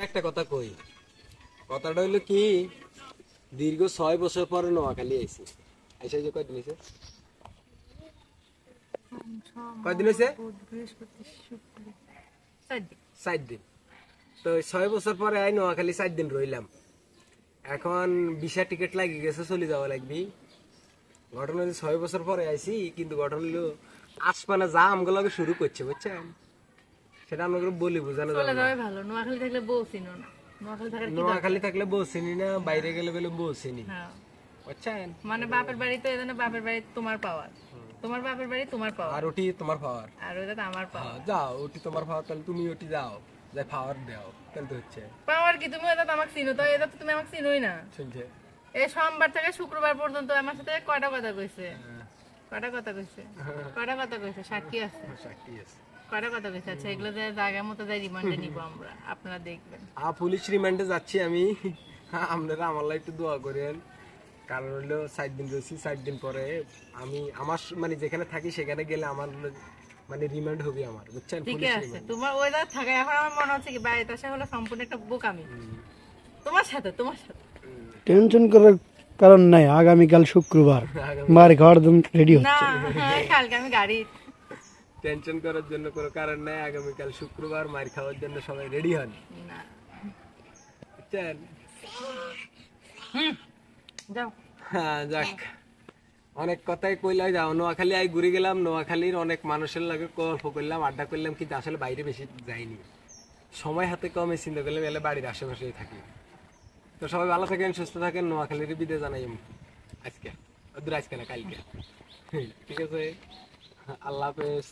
একটা কথা কই, কথাটা হইলো কি, দীর্ঘ 6 বছর পরে নোয়াখালী আইছি। আইসা যে কয়দিন হয়েছে? কয়দিন হয়েছে? 4 দিন। তো 6 বছর পরে আই নোয়াখালী 4 দিন রইলাম। এখন ভিসা টিকিট লাগি গেছে, চলে যাওয়া লাগবি। ঘটনা হচ্ছে 6 বছর পরে আইছি, কিন্তু ঘটনা হলো আশপানা যা আমগুলোকে শুরু করছে, বুঝছেন? সেটা আমাকে বলি বোঝানো যাবে না। ভালো নোয়াখালী থাকলে বউ চিনো না, নোয়াখালী থাকলে বউ চিনি না, বাইরে গেলে বলে বউ চিনি, হ্যাঁ। বুঝছেন? মানে বাপের বাড়ি তো এজন্য বাপের বাড়ি তোমার পাওয়ার, তোমার বাপের বাড়ি তোমার পাওয়ার, আর ওটি তোমার পাওয়ার। আর ওটা তো আমার পাওয়ার। যাও ওটি তোমার পাওয়ার, তাহলে তুমি ওটি যাও, যাই পাওয়ার দাও, তাহলে তো হচ্ছে। পাওয়ার কি তুমি এটা তো আমাকে চিনো, তো এটা তো তুমি আমাকে চিনোই না। শুনছে? এই সোমবার থেকে শুক্রবার পর্যন্ত আমার সাথে কয়টা কথা কইছে? কয়টা কথা কইছে? কয়টা কথা কইছে? সাক্ষী আছে, সাক্ষী আছে। কয়টা কথা কইছে? আচ্ছা, এগুলো যে জায়গা মতো যাই রিমান্ডে নিব আমরা, আপনারা দেখবেন। পুলিশ রিমান্ডে যাচ্ছি আমি। আপনারা আমার একটু দোয়া করেন, কারণ হলো 4 দিন রয়েছি। 4 দিন পরে আমি আমার মানে যেখানে থাকি সেখানে গেলে আমার মানে রিমান্ড হবে আমার, বুঝছেন? ঠিক পুলিশ আছে, রিমান্ড। তোমার ওয়েদার থাকে এখন আমার মনে হচ্ছে কি বাড়িতে আসা হলো সম্পূর্ণ একটা বোকামি তোমার সাথে, তোমার সাথে। টেনশন করার কারণ নাই, আগামীকাল শুক্রবার মার খাওয়ার জন্য রেডি না, হচ্ছে। কালকে আমি গাড়ি। টেনশন করার জন্য কোনো কারণ নাই, আগামীকাল শুক্রবার মার খাওয়ার জন্য সবাই রেডি হন, না, বুঝছেন? যাও। হ্যাঁ, যাক, অনেক কথাই কইলাই। যাও, নোয়াখালী আই ঘুরে গেলাম, নোয়াখালীর অনেক মানুষের লাগে গল্প করলাম, আড্ডা করলাম, কিন্তু আসলে বাইরে বেশি যাইনি। সময় হাতে কমে চিন্তা করলাম এলে বাড়ির আশেপাশেই থাকি। তো সবাই ভালো থাকেন, সুস্থ থাকেন, নোয়াখালীর বিদায় জানাই আজকে, আজকে না কালকে। ঠিক আছে, আল্লাহ হাফেজ।